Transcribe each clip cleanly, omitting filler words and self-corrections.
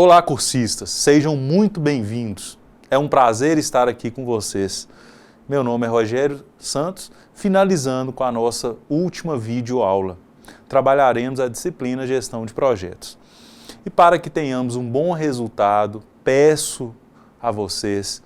Olá, cursistas, sejam muito bem-vindos. É um prazer estar aqui com vocês. Meu nome é Rogério Santos, finalizando com a nossa última videoaula. Trabalharemos a disciplina Gestão de Projetos. E para que tenhamos um bom resultado, peço a vocês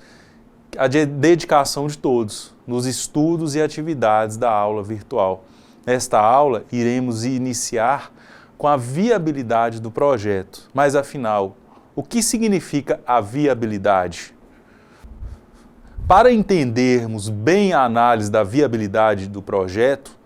a dedicação de todos nos estudos e atividades da aula virtual. Nesta aula, iremos iniciar com a viabilidade do projeto. Mas, afinal, o que significa a viabilidade? Para entendermos bem a análise da viabilidade do projeto,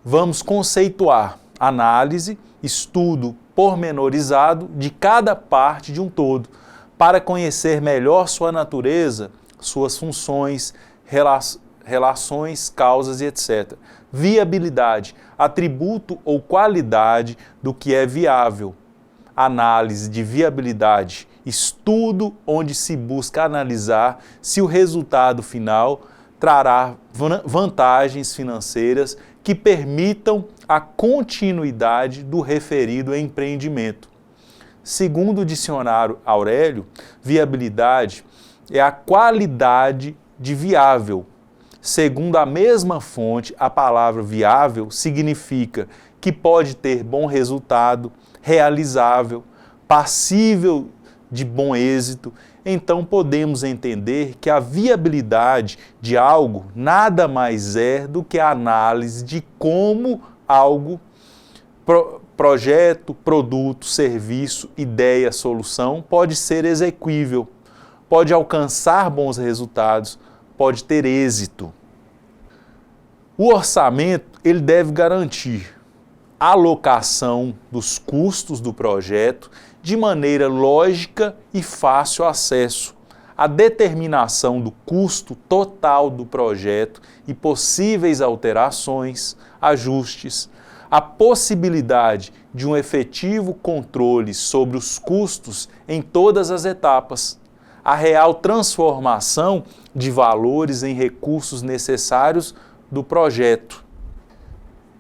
vamos conceituar análise, estudo pormenorizado de cada parte de um todo, para conhecer melhor sua natureza, suas funções, relações, causas e etc. Viabilidade, atributo ou qualidade do que é viável. Análise de viabilidade, estudo onde se busca analisar se o resultado final trará vantagens financeiras que permitam a continuidade do referido empreendimento. Segundo o dicionário Aurélio, viabilidade é a qualidade de viável. Segundo a mesma fonte, a palavra viável significa que pode ter bom resultado, realizável, passível de bom êxito. Então podemos entender que a viabilidade de algo nada mais é do que a análise de como algo, projeto, produto, serviço, ideia, solução, pode ser exequível, pode alcançar bons resultados, pode ter êxito. O orçamento, ele deve garantir a alocação dos custos do projeto de maneira lógica e fácil acesso, a determinação do custo total do projeto e possíveis alterações, ajustes, a possibilidade de um efetivo controle sobre os custos em todas as etapas, a real transformação de valores em recursos necessários do projeto.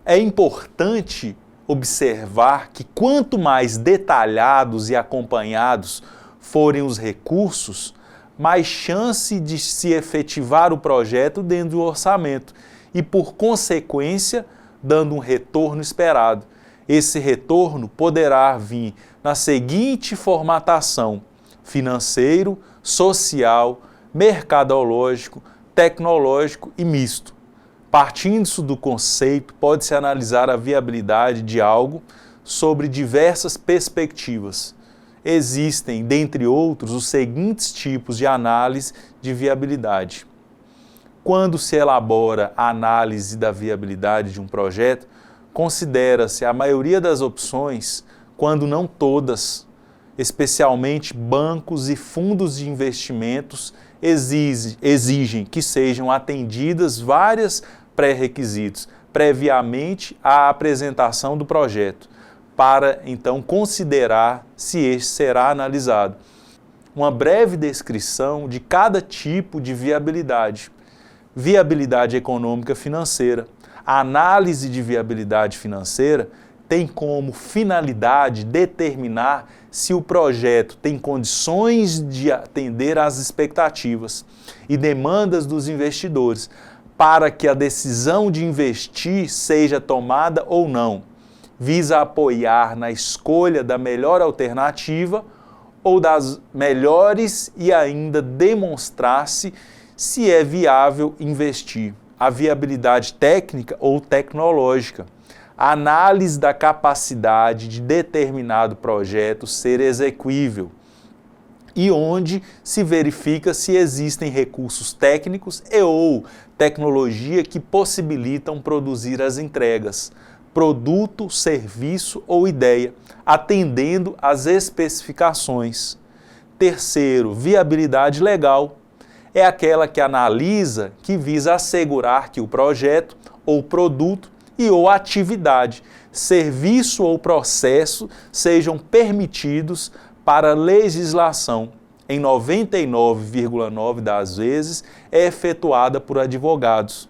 É importante observar que quanto mais detalhados e acompanhados forem os recursos, mais chance de se efetivar o projeto dentro do orçamento e, por consequência, dando um retorno esperado. Esse retorno poderá vir na seguinte formatação: financeiro, social, mercadológico, tecnológico e misto. Partindo-se do conceito, pode-se analisar a viabilidade de algo sobre diversas perspectivas. Existem, dentre outros, os seguintes tipos de análise de viabilidade. Quando se elabora a análise da viabilidade de um projeto, considera-se a maioria das opções, quando não todas, especialmente bancos e fundos de investimentos, exigem que sejam atendidas várias pré-requisitos previamente à apresentação do projeto, para então considerar se este será analisado. Uma breve descrição de cada tipo de viabilidade. Viabilidade econômica financeira. A análise de viabilidade financeira tem como finalidade determinar se o projeto tem condições de atender às expectativas e demandas dos investidores, para que a decisão de investir seja tomada ou não. Visa apoiar na escolha da melhor alternativa ou das melhores e ainda demonstrar-se se é viável investir. A viabilidade técnica ou tecnológica. A análise da capacidade de determinado projeto ser exequível e onde se verifica se existem recursos técnicos e ou tecnologia que possibilitam produzir as entregas, produto, serviço ou ideia, atendendo às especificações. Terceiro, viabilidade legal. É aquela que analisa, que visa assegurar que o projeto ou produto e ou atividade, serviço ou processo sejam permitidos para legislação. Em 99,9% das vezes é efetuada por advogados.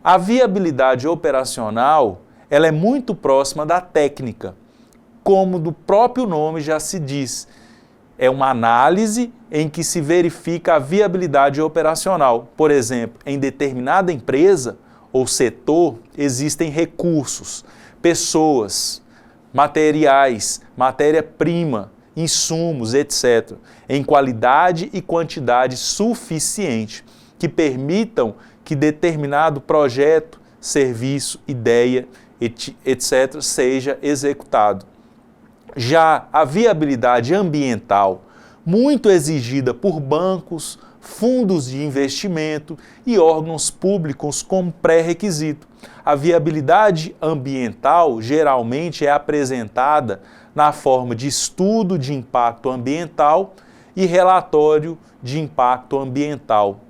A viabilidade operacional, ela é muito próxima da técnica, como do próprio nome já se diz, É uma análise em que se verifica a viabilidade operacional. Por exemplo, em determinada empresa ou setor existem recursos, pessoas, materiais, matéria-prima, insumos, etc., em qualidade e quantidade suficiente, que permitam que determinado projeto, serviço, ideia, etc., seja executado. Já a viabilidade ambiental, muito exigida por bancos, fundos de investimento e órgãos públicos como pré-requisito. A viabilidade ambiental geralmente é apresentada na forma de estudo de impacto ambiental e relatório de impacto ambiental.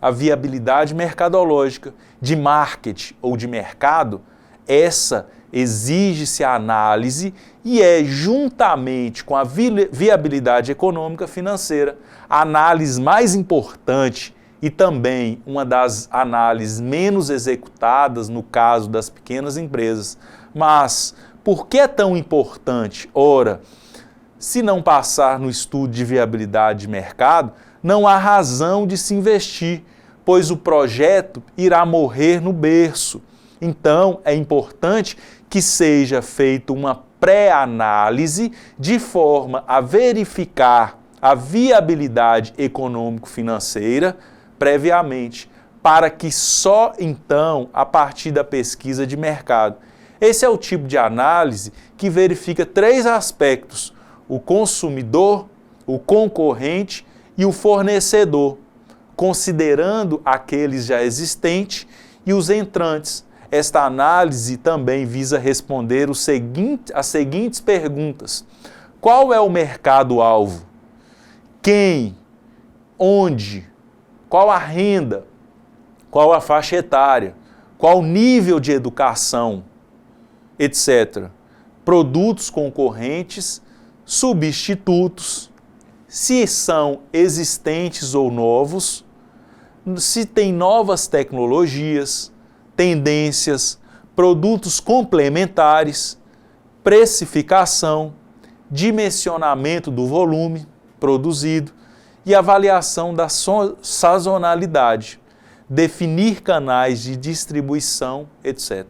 A viabilidade mercadológica, de marketing ou de mercado, essa exige-se a análise e é, juntamente com a viabilidade econômica financeira, a análise mais importante e também uma das análises menos executadas no caso das pequenas empresas. Mas por que é tão importante? Ora, se não passar no estudo de viabilidade de mercado, não há razão de se investir, pois o projeto irá morrer no berço. Então, é importante que seja feita uma pré-análise de forma a verificar a viabilidade econômico-financeira previamente, para que só então, a partir da pesquisa de mercado. Esse é o tipo de análise que verifica 3 aspectos: o consumidor, o concorrente e o fornecedor, considerando aqueles já existentes e os entrantes. Esta análise também visa responder as seguintes perguntas: qual é o mercado-alvo? Quem? Onde? Qual a renda? Qual a faixa etária? Qual o nível de educação? Etc. Produtos concorrentes, substitutos, se são existentes ou novos, se tem novas tecnologias, tendências, produtos complementares, precificação, dimensionamento do volume produzido e avaliação da sazonalidade, definir canais de distribuição, etc.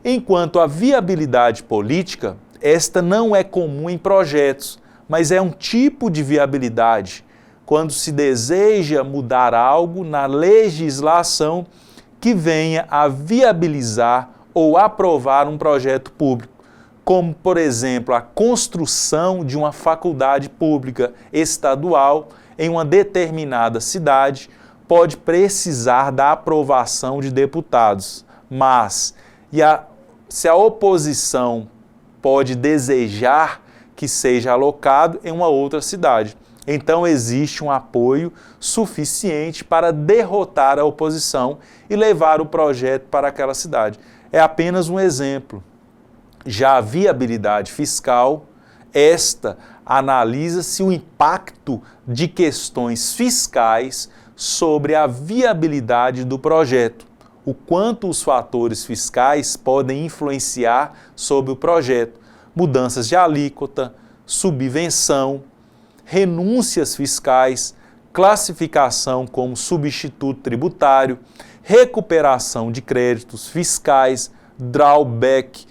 Enquanto a viabilidade política, esta não é comum em projetos, mas é um tipo de viabilidade, quando se deseja mudar algo na legislação que venha a viabilizar ou aprovar um projeto público, como, por exemplo, a construção de uma faculdade pública estadual em uma determinada cidade, pode precisar da aprovação de deputados, mas se a oposição pode desejar que seja alocado em uma outra cidade. Então existe um apoio suficiente para derrotar a oposição e levar o projeto para aquela cidade. É apenas um exemplo. Já a viabilidade fiscal, esta analisa-se o impacto de questões fiscais sobre a viabilidade do projeto, o quanto os fatores fiscais podem influenciar sobre o projeto, mudanças de alíquota, subvenção, renúncias fiscais, classificação como substituto tributário, recuperação de créditos fiscais, drawback,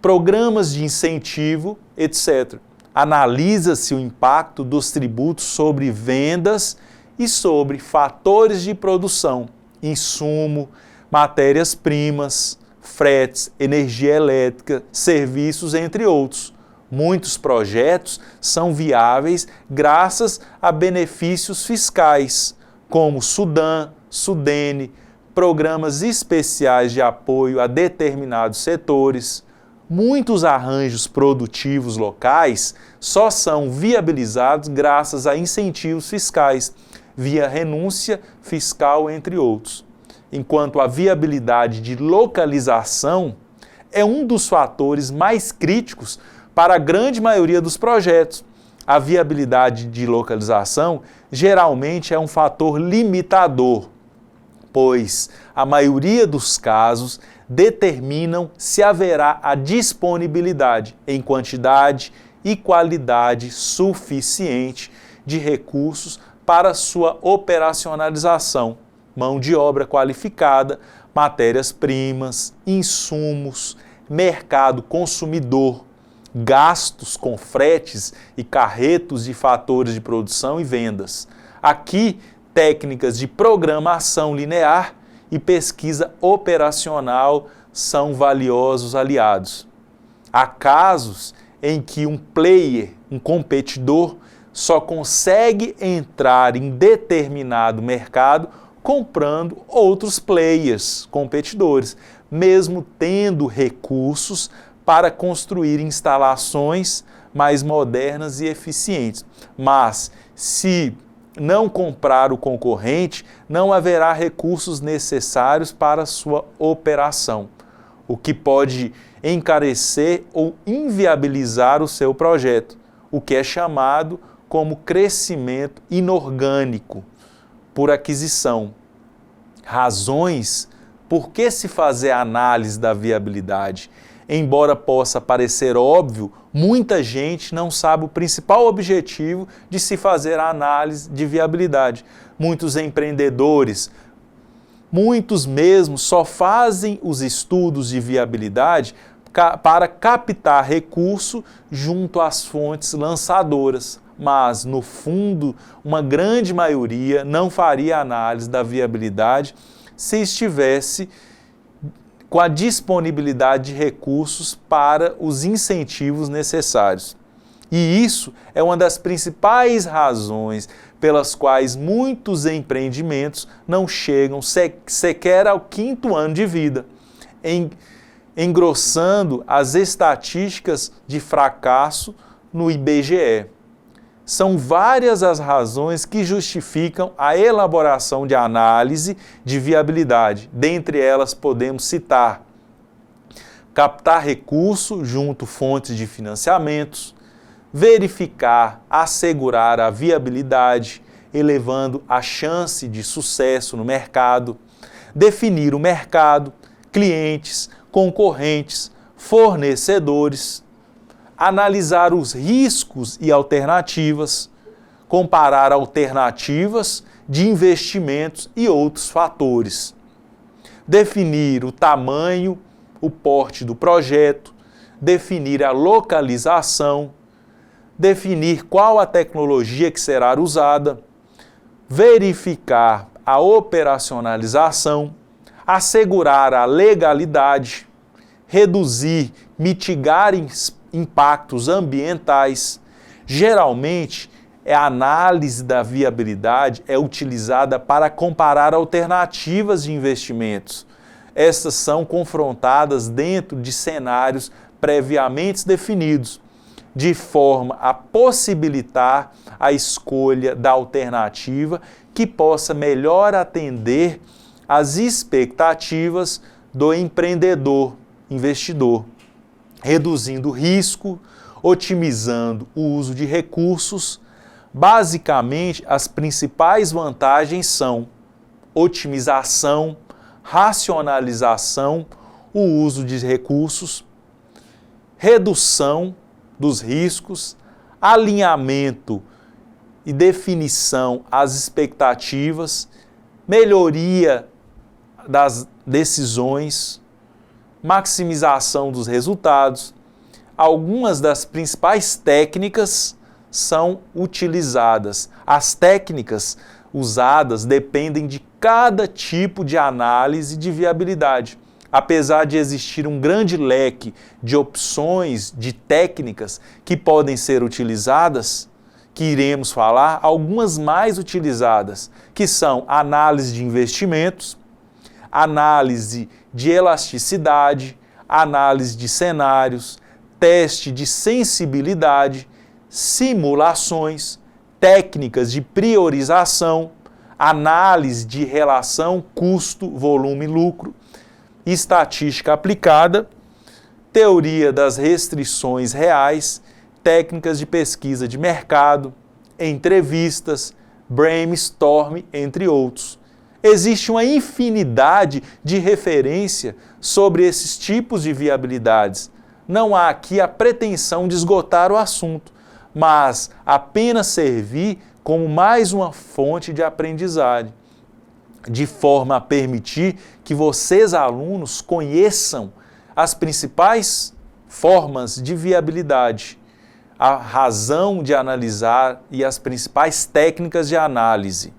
programas de incentivo, etc. Analisa-se o impacto dos tributos sobre vendas e sobre fatores de produção, insumo, matérias-primas, fretes, energia elétrica, serviços, entre outros. Muitos projetos são viáveis graças a benefícios fiscais, como Sudam, Sudene, programas especiais de apoio a determinados setores. Muitos arranjos produtivos locais só são viabilizados graças a incentivos fiscais, via renúncia fiscal, entre outros. Enquanto a viabilidade de localização é um dos fatores mais críticos para a grande maioria dos projetos. A viabilidade de localização geralmente é um fator limitador, pois a maioria dos casos determinam se haverá a disponibilidade em quantidade e qualidade suficiente de recursos para sua operacionalização, mão de obra qualificada, matérias-primas, insumos, mercado consumidor, gastos com fretes e carretos de fatores de produção e vendas. Aqui, técnicas de programação linear e pesquisa operacional são valiosos aliados. Há casos em que um player, um competidor, só consegue entrar em determinado mercado comprando outros players, competidores, mesmo tendo recursos para construir instalações mais modernas e eficientes. Mas, se não comprar o concorrente, não haverá recursos necessários para sua operação, o que pode encarecer ou inviabilizar o seu projeto, o que é chamado como crescimento inorgânico por aquisição. Razões por que se fazer análise da viabilidade. Embora possa parecer óbvio, muita gente não sabe o principal objetivo de se fazer a análise de viabilidade. Muitos empreendedores, muitos mesmo, só fazem os estudos de viabilidade para captar recurso junto às fontes lançadoras. Mas, no fundo, uma grande maioria não faria análise da viabilidade se estivesse com a disponibilidade de recursos para os incentivos necessários. E isso é uma das principais razões pelas quais muitos empreendimentos não chegam sequer ao 5º ano de vida, engrossando as estatísticas de fracasso no IBGE. São várias as razões que justificam a elaboração de análise de viabilidade. Dentre elas, podemos citar captar recurso junto fontes de financiamentos, verificar, assegurar a viabilidade, elevando a chance de sucesso no mercado, definir o mercado, clientes, concorrentes, fornecedores, analisar os riscos e alternativas, comparar alternativas de investimentos e outros fatores, definir o tamanho, o porte do projeto, definir a localização, definir qual a tecnologia que será usada, verificar a operacionalização, assegurar a legalidade, reduzir, mitigar impactos ambientais. Geralmente, a análise da viabilidade é utilizada para comparar alternativas de investimentos. Estas são confrontadas dentro de cenários previamente definidos, de forma a possibilitar a escolha da alternativa que possa melhor atender às expectativas do empreendedor, investidor, reduzindo o risco, otimizando o uso de recursos. Basicamente, as principais vantagens são otimização, racionalização, o uso de recursos, redução dos riscos, alinhamento e definição às expectativas, melhoria das decisões, maximização dos resultados. Algumas das principais técnicas são utilizadas. As técnicas usadas dependem de cada tipo de análise de viabilidade. Apesar de existir um grande leque de opções de técnicas que podem ser utilizadas, que iremos falar, algumas mais utilizadas, que são análise de investimentos, análise de elasticidade, análise de cenários, teste de sensibilidade, simulações, técnicas de priorização, análise de relação custo, volume e lucro, estatística aplicada, teoria das restrições reais, técnicas de pesquisa de mercado, entrevistas, brainstorm, entre outros. Existe uma infinidade de referência sobre esses tipos de viabilidades. Não há aqui a pretensão de esgotar o assunto, mas apenas servir como mais uma fonte de aprendizagem, de forma a permitir que vocês, alunos, conheçam as principais formas de viabilidade, a razão de analisar e as principais técnicas de análise.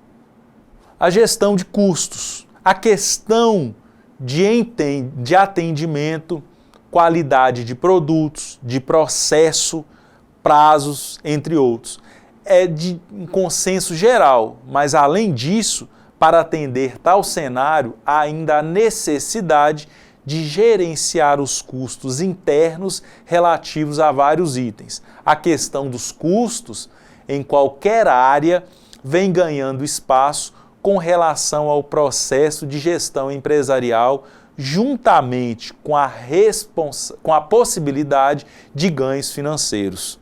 A gestão de custos, a questão de atendimento, qualidade de produtos, de processo, prazos, entre outros. É de um consenso geral, mas além disso, para atender tal cenário, há ainda a necessidade de gerenciar os custos internos relativos a vários itens. A questão dos custos, em qualquer área, vem ganhando espaço com relação ao processo de gestão empresarial, juntamente com a possibilidade de ganhos financeiros.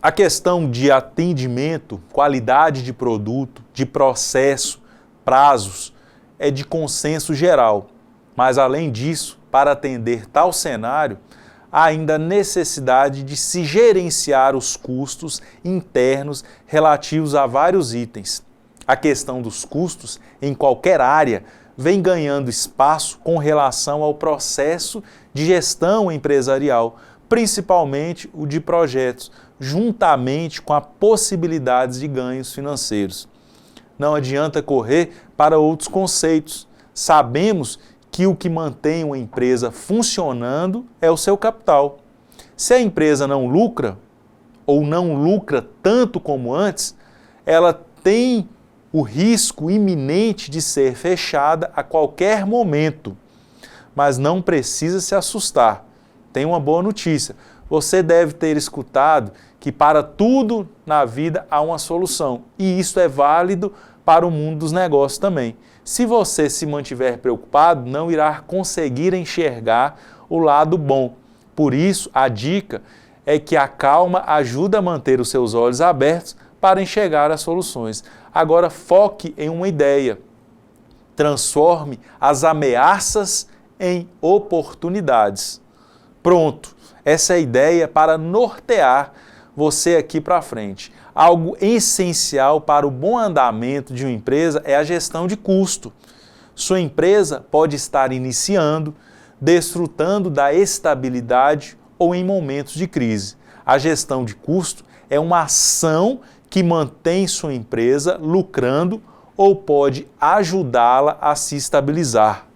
A questão de atendimento, qualidade de produto, de processo, prazos, é de consenso geral. Mas, além disso, para atender tal cenário, há ainda a necessidade de se gerenciar os custos internos relativos a vários itens. A questão dos custos, em qualquer área, vem ganhando espaço com relação ao processo de gestão empresarial, principalmente o de projetos, juntamente com a possibilidades de ganhos financeiros. Não adianta correr para outros conceitos. Sabemos que o que mantém uma empresa funcionando é o seu capital. Se a empresa não lucra, ou não lucra tanto como antes, ela tem o risco iminente de ser fechada a qualquer momento. Mas não precisa se assustar. Tem uma boa notícia. Você deve ter escutado que para tudo na vida há uma solução. E isso é válido para o mundo dos negócios também. Se você se mantiver preocupado, não irá conseguir enxergar o lado bom. Por isso, a dica é que a calma ajuda a manter os seus olhos abertos para enxergar as soluções. Agora, foque em uma ideia. Transforme as ameaças em oportunidades. Pronto, essa é a ideia para nortear você aqui para frente. Algo essencial para o bom andamento de uma empresa é a gestão de custo. Sua empresa pode estar iniciando, desfrutando da estabilidade ou em momentos de crise. A gestão de custo é uma ação que mantém sua empresa lucrando ou pode ajudá-la a se estabilizar.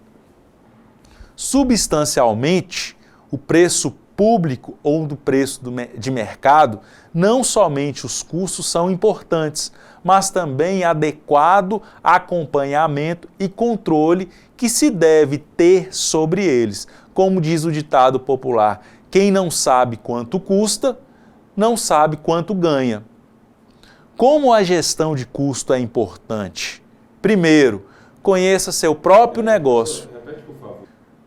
Substancialmente, o preço público ou do preço de mercado, não somente os custos são importantes, mas também adequado acompanhamento e controle que se deve ter sobre eles. Como diz o ditado popular, quem não sabe quanto custa, não sabe quanto ganha. Como a gestão de custo é importante? Primeiro, conheça seu próprio negócio.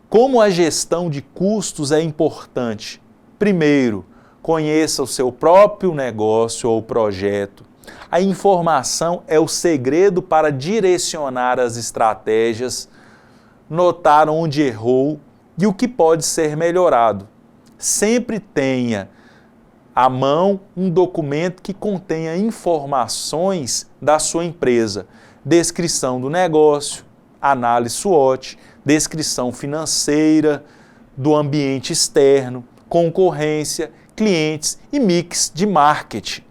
Como a gestão de custos é importante? Primeiro, conheça o seu próprio negócio ou projeto. A informação é o segredo para direcionar as estratégias, notar onde errou e o que pode ser melhorado. Sempre tenha à mão um documento que contenha informações da sua empresa, descrição do negócio, análise SWOT, descrição financeira, do ambiente externo, concorrência, clientes e mix de marketing.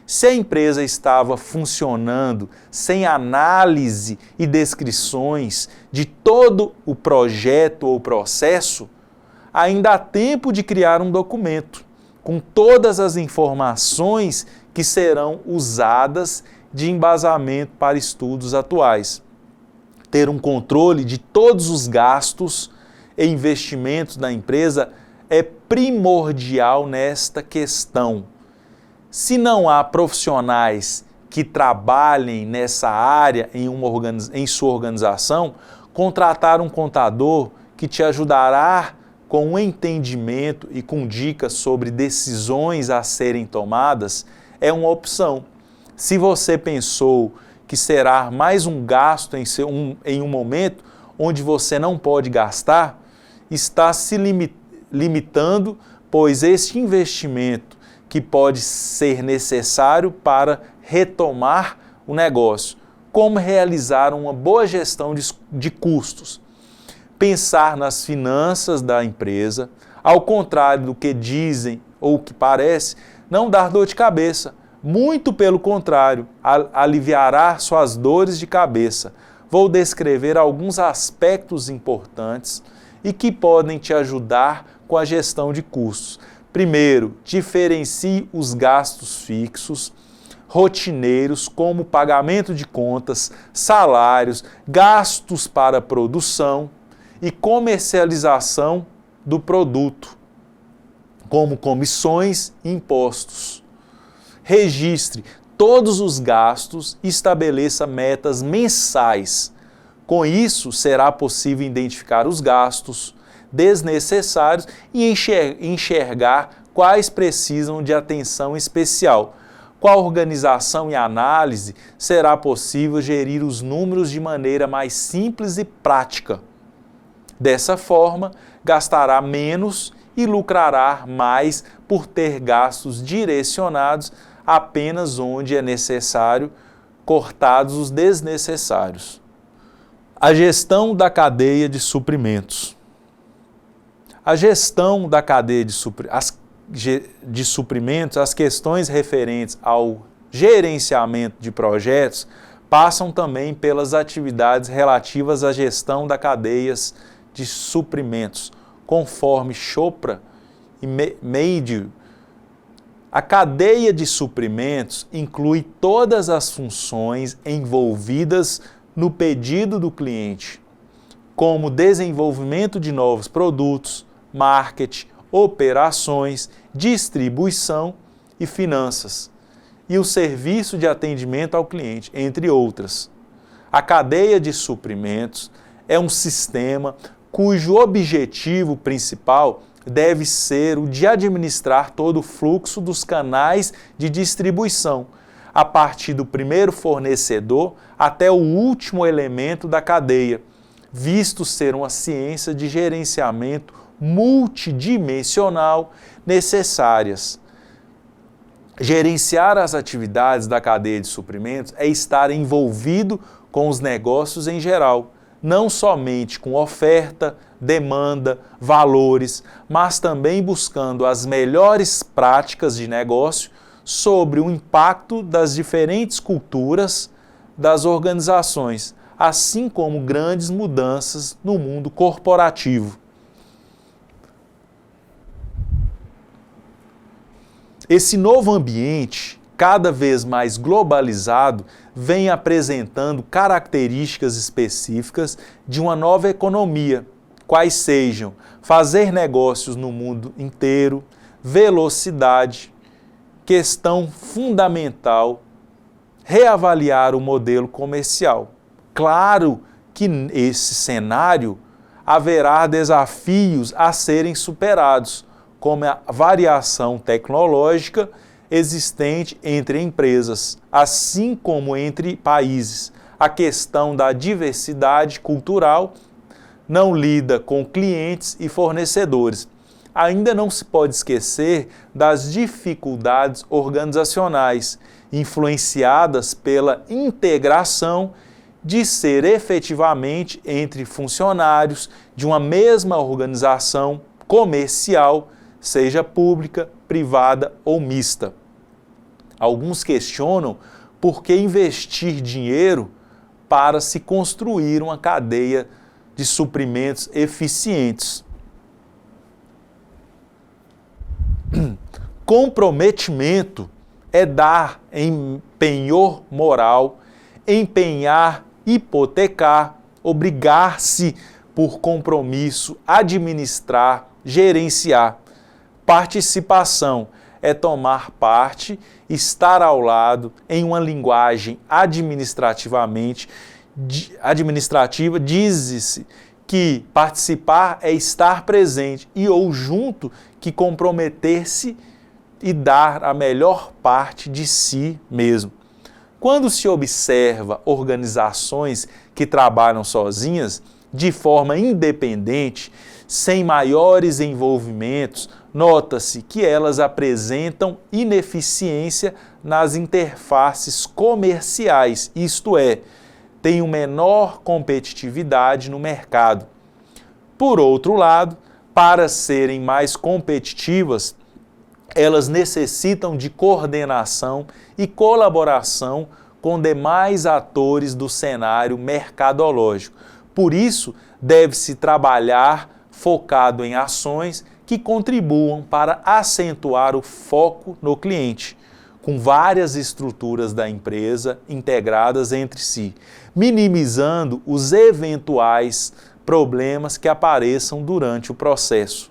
Se a empresa estava funcionando sem análise e descrições de todo o projeto ou processo, ainda há tempo de criar um documento com todas as informações que serão usadas de embasamento para estudos atuais. Ter um controle de todos os gastos e investimentos da empresa é primordial nesta questão. Se não há profissionais que trabalhem nessa área em sua organização, contratar um contador que te ajudará com um entendimento e com dicas sobre decisões a serem tomadas é uma opção. Se você pensou que será mais um gasto em um momento onde você não pode gastar, está se limitando, pois este investimento que pode ser necessário para retomar o negócio, como realizar uma boa gestão de custos, pensar nas finanças da empresa, ao contrário do que dizem ou que parece, não dar dor de cabeça, muito pelo contrário, aliviará suas dores de cabeça. Vou descrever alguns aspectos importantes e que podem te ajudar com a gestão de custos. Primeiro, diferencie os gastos fixos, rotineiros, como pagamento de contas, salários, gastos para produção e comercialização do produto, como comissões e impostos. Registre todos os gastos e estabeleça metas mensais. Com isso, será possível identificar os gastos desnecessários e enxergar quais precisam de atenção especial. Com a organização e análise, será possível gerir os números de maneira mais simples e prática. Dessa forma, gastará menos e lucrará mais por ter gastos direcionados apenas onde é necessário, cortados os desnecessários. A gestão da cadeia de suprimentos. A gestão da cadeia de suprimentos, as questões referentes ao gerenciamento de projetos passam também pelas atividades relativas à gestão da cadeia de suprimentos, conforme Chopra e Meijel. A cadeia de suprimentos inclui todas as funções envolvidas no pedido do cliente, como desenvolvimento de novos produtos, marketing, operações, distribuição e finanças, e o serviço de atendimento ao cliente, entre outras. A cadeia de suprimentos é um sistema cujo objetivo principal deve ser o de administrar todo o fluxo dos canais de distribuição, a partir do primeiro fornecedor até o último elemento da cadeia, visto ser uma ciência de gerenciamento multidimensional necessárias. Gerenciar as atividades da cadeia de suprimentos é estar envolvido com os negócios em geral, não somente com oferta, demanda, valores, mas também buscando as melhores práticas de negócio sobre o impacto das diferentes culturas das organizações, assim como grandes mudanças no mundo corporativo. Esse novo ambiente, cada vez mais globalizado, vem apresentando características específicas de uma nova economia, quais sejam fazer negócios no mundo inteiro, velocidade, questão fundamental, reavaliar o modelo comercial. Claro que nesse cenário haverá desafios a serem superados, como a variação tecnológica existente entre empresas, assim como entre países. A questão da diversidade cultural não lida com clientes e fornecedores. Ainda não se pode esquecer das dificuldades organizacionais, influenciadas pela integração de ser efetivamente entre funcionários de uma mesma organização comercial, seja pública, privada ou mista. Alguns questionam por que investir dinheiro para se construir uma cadeia de suprimentos eficientes. Comprometimento é dar em penhor moral, empenhar, hipotecar, obrigar-se por compromisso, administrar, gerenciar. Participação é tomar parte, estar ao lado, em uma linguagem administrativa, diz-se que participar é estar presente e ou junto que comprometer-se e dar a melhor parte de si mesmo. Quando se observa organizações que trabalham sozinhas, de forma independente, sem maiores envolvimentos, Nota-se que elas apresentam ineficiência nas interfaces comerciais, isto é, têm uma menor competitividade no mercado. Por outro lado, para serem mais competitivas, elas necessitam de coordenação e colaboração com demais atores do cenário mercadológico. Por isso, deve-se trabalhar focado em ações que contribuam para acentuar o foco no cliente, com várias estruturas da empresa integradas entre si, minimizando os eventuais problemas que apareçam durante o processo.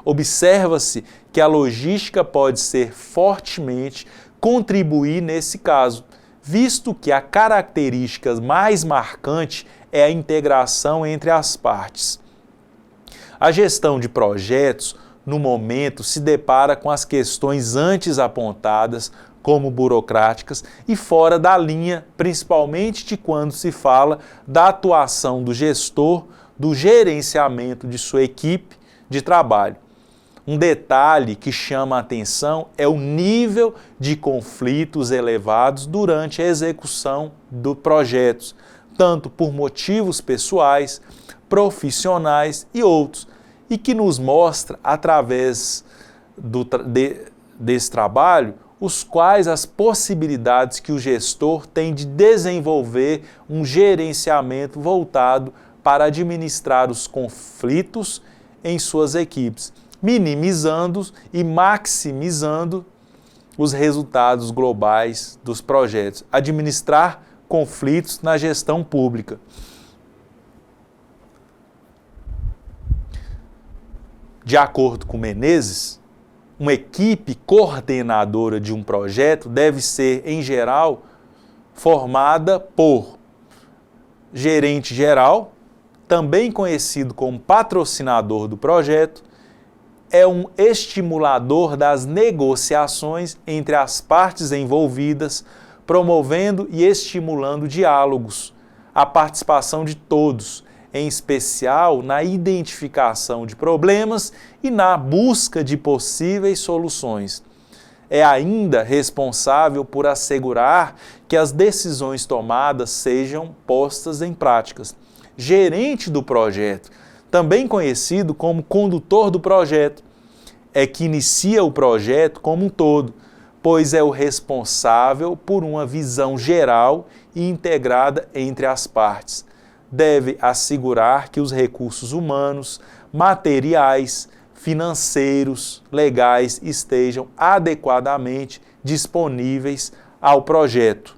Observa-se que a logística pode ser fortemente contribuir nesse caso, visto que a característica mais marcante é a integração entre as partes. A gestão de projetos, no momento, se depara com as questões antes apontadas como burocráticas e fora da linha, principalmente de quando se fala da atuação do gestor, do gerenciamento de sua equipe de trabalho. Um detalhe que chama a atenção é o nível de conflitos elevados durante a execução dos projetos, tanto por motivos pessoais, profissionais e outros, e que nos mostra, através desse trabalho, os quais as possibilidades que o gestor tem de desenvolver um gerenciamento voltado para administrar os conflitos em suas equipes, minimizando e maximizando os resultados globais dos projetos. Administrar conflitos na gestão pública. De acordo com Menezes, uma equipe coordenadora de um projeto deve ser, em geral, formada por gerente geral, também conhecido como patrocinador do projeto, é um estimulador das negociações entre as partes envolvidas, promovendo e estimulando diálogos, a participação de todos, em especial na identificação de problemas e na busca de possíveis soluções. É ainda responsável por assegurar que as decisões tomadas sejam postas em práticas. Gerente do projeto, também conhecido como condutor do projeto, é que inicia o projeto como um todo, pois é o responsável por uma visão geral e integrada entre as partes. Deve assegurar que os recursos humanos, materiais, financeiros, legais estejam adequadamente disponíveis ao projeto.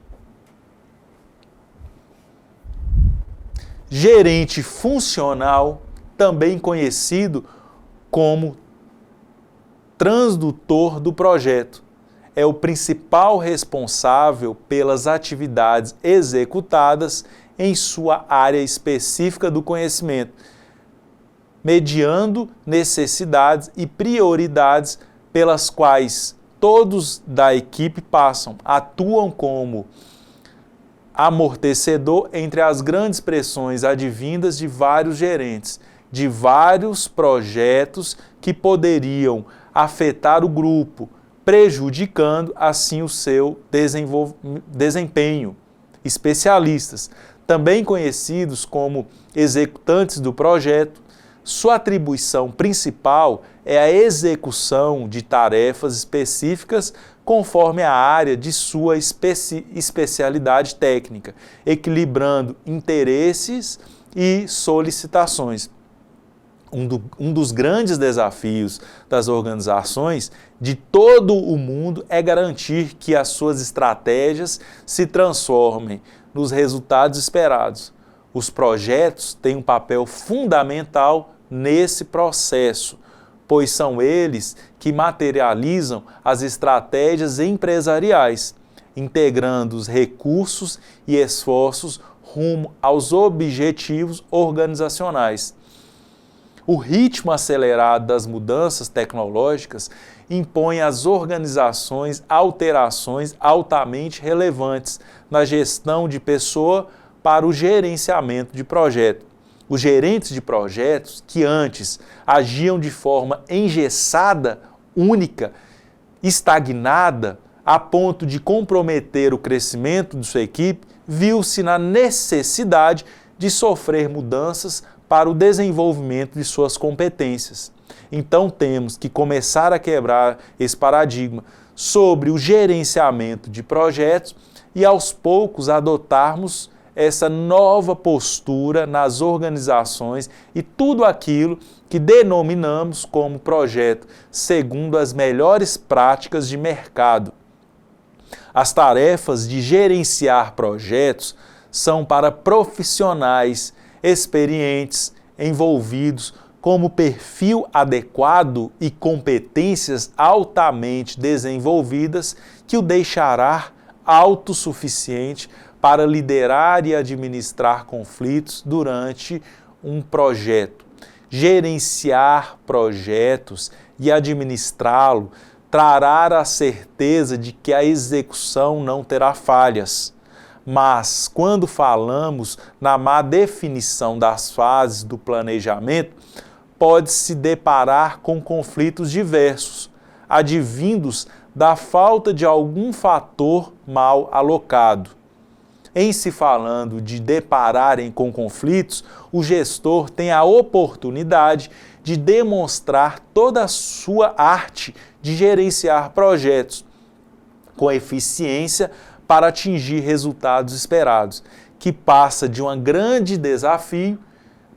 Gerente funcional, também conhecido como transdutor do projeto, é o principal responsável pelas atividades executadas em sua área específica do conhecimento, mediando necessidades e prioridades pelas quais todos da equipe passam, atuam como amortecedor entre as grandes pressões advindas de vários gerentes, de vários projetos que poderiam afetar o grupo, prejudicando assim o seu desempenho. Especialistas, também conhecidos como executantes do projeto, sua atribuição principal é a execução de tarefas específicas conforme a área de sua especialidade técnica, equilibrando interesses e solicitações. Um dos grandes desafios das organizações de todo o mundo é garantir que as suas estratégias se transformem nos resultados esperados. Os projetos têm um papel fundamental nesse processo, pois são eles que materializam as estratégias empresariais, integrando os recursos e esforços rumo aos objetivos organizacionais. O ritmo acelerado das mudanças tecnológicas impõe às organizações alterações altamente relevantes na gestão de pessoa para o gerenciamento de projeto. Os gerentes de projetos que antes agiam de forma engessada, única, estagnada, a ponto de comprometer o crescimento de sua equipe, viu-se na necessidade de sofrer mudanças para o desenvolvimento de suas competências. Então temos que começar a quebrar esse paradigma sobre o gerenciamento de projetos e aos poucos adotarmos essa nova postura nas organizações e tudo aquilo que denominamos como projeto, segundo as melhores práticas de mercado. As tarefas de gerenciar projetos são para profissionais experientes, envolvidos, como perfil adequado e competências altamente desenvolvidas que o deixará autossuficiente para liderar e administrar conflitos durante um projeto. Gerenciar projetos e administrá-lo trará a certeza de que a execução não terá falhas. Mas, quando falamos na má definição das fases do planejamento, pode-se deparar com conflitos diversos, advindos da falta de algum fator mal alocado. Em se falando de depararem com conflitos, o gestor tem a oportunidade de demonstrar toda a sua arte de gerenciar projetos com eficiência para atingir resultados esperados, que passa de um grande desafio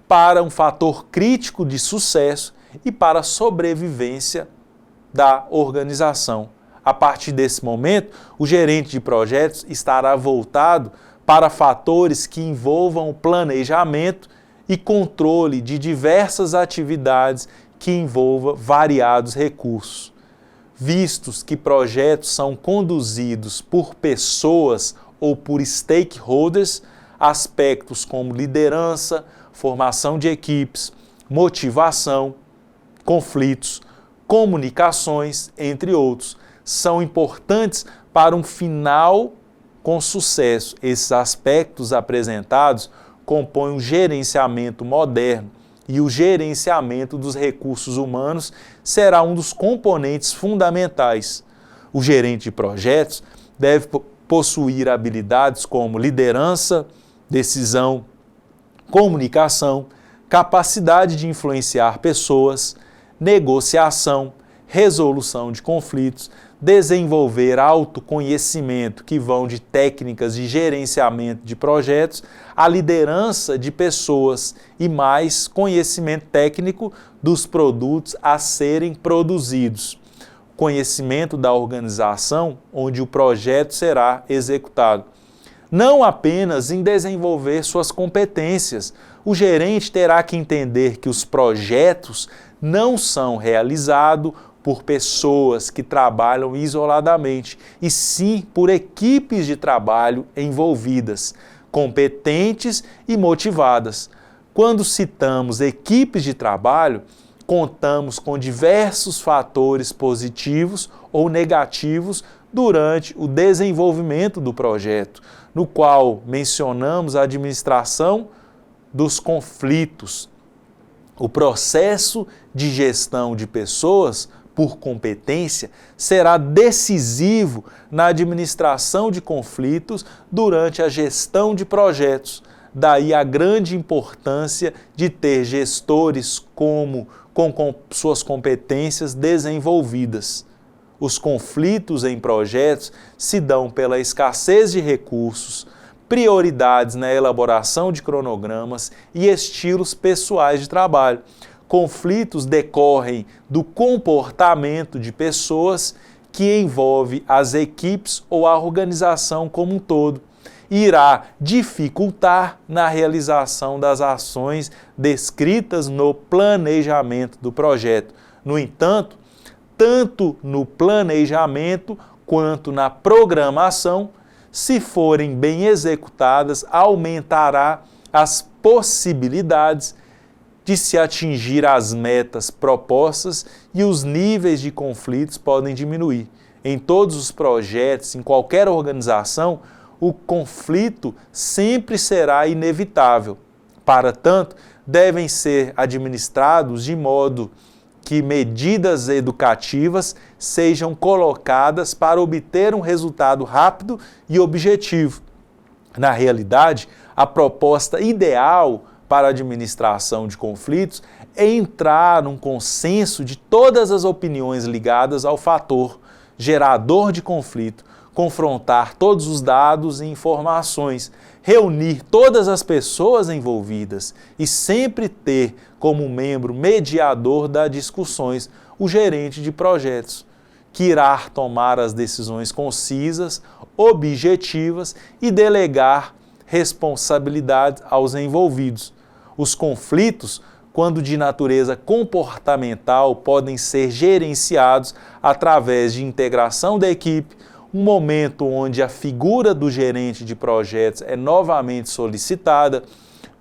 para um fator crítico de sucesso e para a sobrevivência da organização. A partir desse momento, o gerente de projetos estará voltado para fatores que envolvam o planejamento e controle de diversas atividades que envolvam variados recursos. Vistos que projetos são conduzidos por pessoas ou por stakeholders, aspectos como liderança, formação de equipes, motivação, conflitos, comunicações, entre outros, são importantes para um final com sucesso. Esses aspectos apresentados compõem um gerenciamento moderno e o gerenciamento dos recursos humanos será um dos componentes fundamentais. O gerente de projetos deve possuir habilidades como liderança, decisão, comunicação, capacidade de influenciar pessoas, negociação, resolução de conflitos, desenvolver autoconhecimento, que vão de técnicas de gerenciamento de projetos, a liderança de pessoas e mais conhecimento técnico dos produtos a serem produzidos. Conhecimento da organização onde o projeto será executado. Não apenas em desenvolver suas competências, o gerente terá que entender que os projetos não são realizados por pessoas que trabalham isoladamente, e sim por equipes de trabalho envolvidas, competentes e motivadas. Quando citamos equipes de trabalho, contamos com diversos fatores positivos ou negativos durante o desenvolvimento do projeto, no qual mencionamos a administração dos conflitos. O processo de gestão de pessoas por competência será decisivo na administração de conflitos durante a gestão de projetos. Daí a grande importância de ter gestores com suas competências desenvolvidas. Os conflitos em projetos se dão pela escassez de recursos, prioridades na elaboração de cronogramas e estilos pessoais de trabalho. Conflitos decorrem do comportamento de pessoas que envolve as equipes ou a organização como um todo. Irá dificultar na realização das ações descritas no planejamento do projeto. No entanto, tanto no planejamento quanto na programação, se forem bem executadas, aumentará as possibilidades de se atingir as metas propostas e os níveis de conflitos podem diminuir. Em todos os projetos, em qualquer organização, o conflito sempre será inevitável. Para tanto, devem ser administrados de modo que medidas educativas sejam colocadas para obter um resultado rápido e objetivo. Na realidade, a proposta ideal para a administração de conflitos é entrar num consenso de todas as opiniões ligadas ao fator gerador de conflito, confrontar todos os dados e informações, reunir todas as pessoas envolvidas e sempre ter como membro mediador das discussões o gerente de projetos, que irá tomar as decisões concisas, objetivas e delegar responsabilidades aos envolvidos. Os conflitos, quando de natureza comportamental, podem ser gerenciados através de integração da equipe, um momento onde a figura do gerente de projetos é novamente solicitada,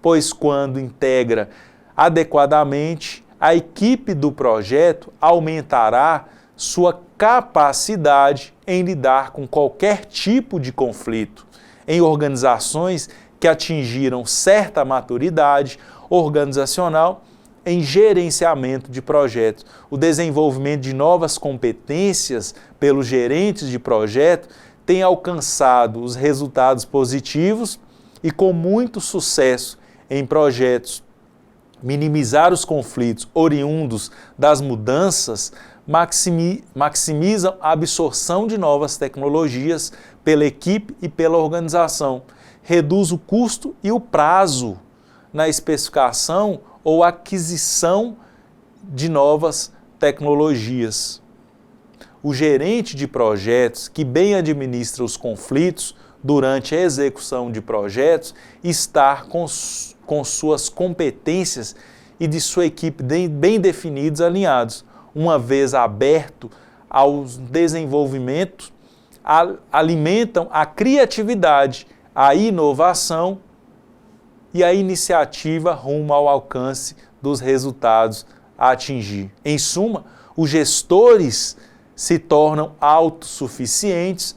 pois quando integra adequadamente, a equipe do projeto aumentará sua capacidade em lidar com qualquer tipo de conflito. Em organizações que atingiram certa maturidade organizacional, em gerenciamento de projetos, o desenvolvimento de novas competências pelos gerentes de projeto tem alcançado os resultados positivos e com muito sucesso em projetos. Minimizar os conflitos oriundos das mudanças maximizam a absorção de novas tecnologias pela equipe e pela organização, reduz o custo e o prazo na especificação ou aquisição de novas tecnologias. O gerente de projetos que bem administra os conflitos durante a execução de projetos está com suas competências e de sua equipe bem definidos, alinhados. Uma vez aberto ao desenvolvimento, alimentam a criatividade, a inovação e a iniciativa rumo ao alcance dos resultados a atingir. Em suma, os gestores se tornam autossuficientes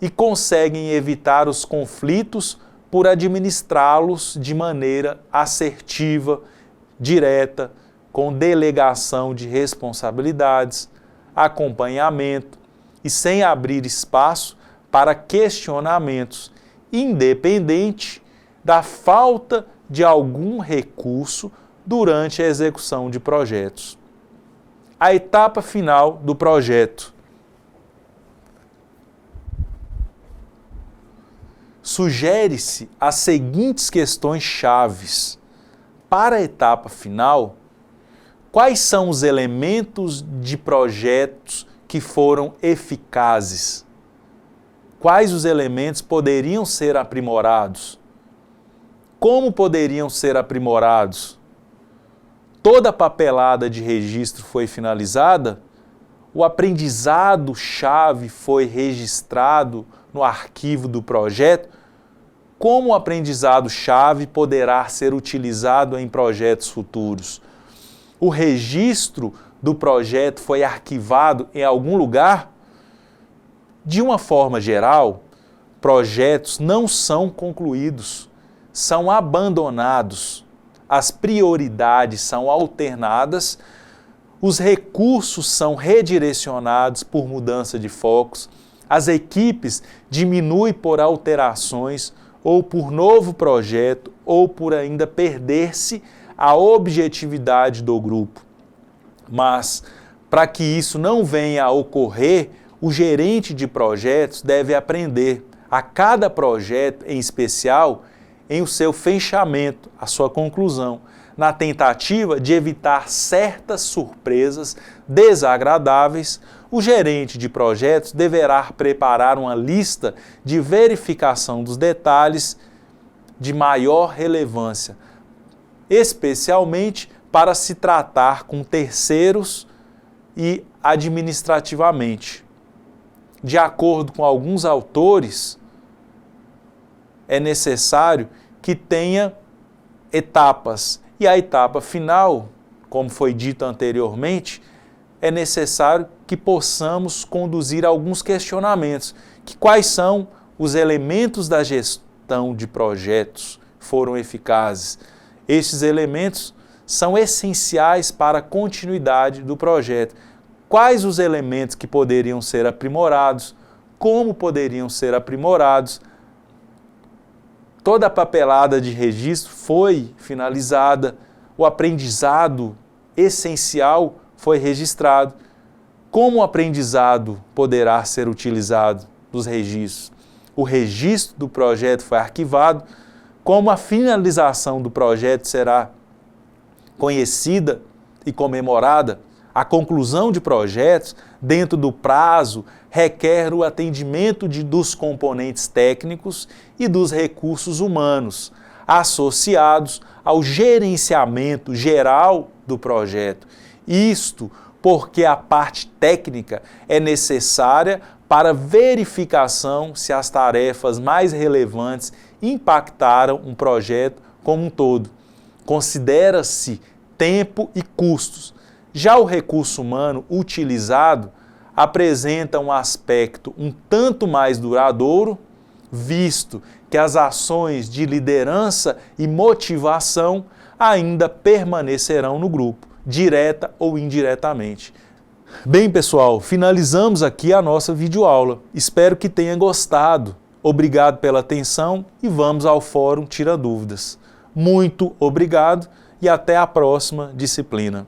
e conseguem evitar os conflitos por administrá-los de maneira assertiva, direta, com delegação de responsabilidades, acompanhamento e sem abrir espaço para questionamentos, independente da falta de algum recurso durante a execução de projetos. A etapa final do projeto. Sugere-se as seguintes questões chaves. Para a etapa final, quais são os elementos de projetos que foram eficazes? Quais os elementos poderiam ser aprimorados? Como poderiam ser aprimorados? Toda a papelada de registro foi finalizada? O aprendizado-chave foi registrado no arquivo do projeto? Como o aprendizado-chave poderá ser utilizado em projetos futuros? O registro do projeto foi arquivado em algum lugar? De uma forma geral, projetos não são concluídos, são abandonados, as prioridades são alternadas, os recursos são redirecionados por mudança de focos, as equipes diminuem por alterações ou por novo projeto ou por ainda perder-se a objetividade do grupo. Mas, para que isso não venha a ocorrer, o gerente de projetos deve aprender a cada projeto em especial em o seu fechamento, a sua conclusão, na tentativa de evitar certas surpresas desagradáveis. O gerente de projetos deverá preparar uma lista de verificação dos detalhes de maior relevância, especialmente para se tratar com terceiros e administrativamente. De acordo com alguns autores, é necessário que tenha etapas. E a etapa final, como foi dito anteriormente, é necessário que possamos conduzir alguns questionamentos. Quais são os elementos da gestão de projetos que foram eficazes? Estes elementos são essenciais para a continuidade do projeto. Quais os elementos que poderiam ser aprimorados? Como poderiam ser aprimorados? Toda a papelada de registro foi finalizada, o aprendizado essencial foi registrado. Como o aprendizado poderá ser utilizado nos registros? O registro do projeto foi arquivado. Como a finalização do projeto será conhecida e comemorada? A conclusão de projetos, dentro do prazo, requer o atendimento dos componentes técnicos e dos recursos humanos, associados ao gerenciamento geral do projeto. Isto porque a parte técnica é necessária para verificação se as tarefas mais relevantes impactaram um projeto como um todo. Considera-se tempo e custos. Já o recurso humano utilizado apresenta um aspecto um tanto mais duradouro, visto que as ações de liderança e motivação ainda permanecerão no grupo, direta ou indiretamente. Bem, pessoal, finalizamos aqui a nossa videoaula. Espero que tenha gostado. Obrigado pela atenção e vamos ao Fórum Tira Dúvidas. Muito obrigado e até a próxima disciplina.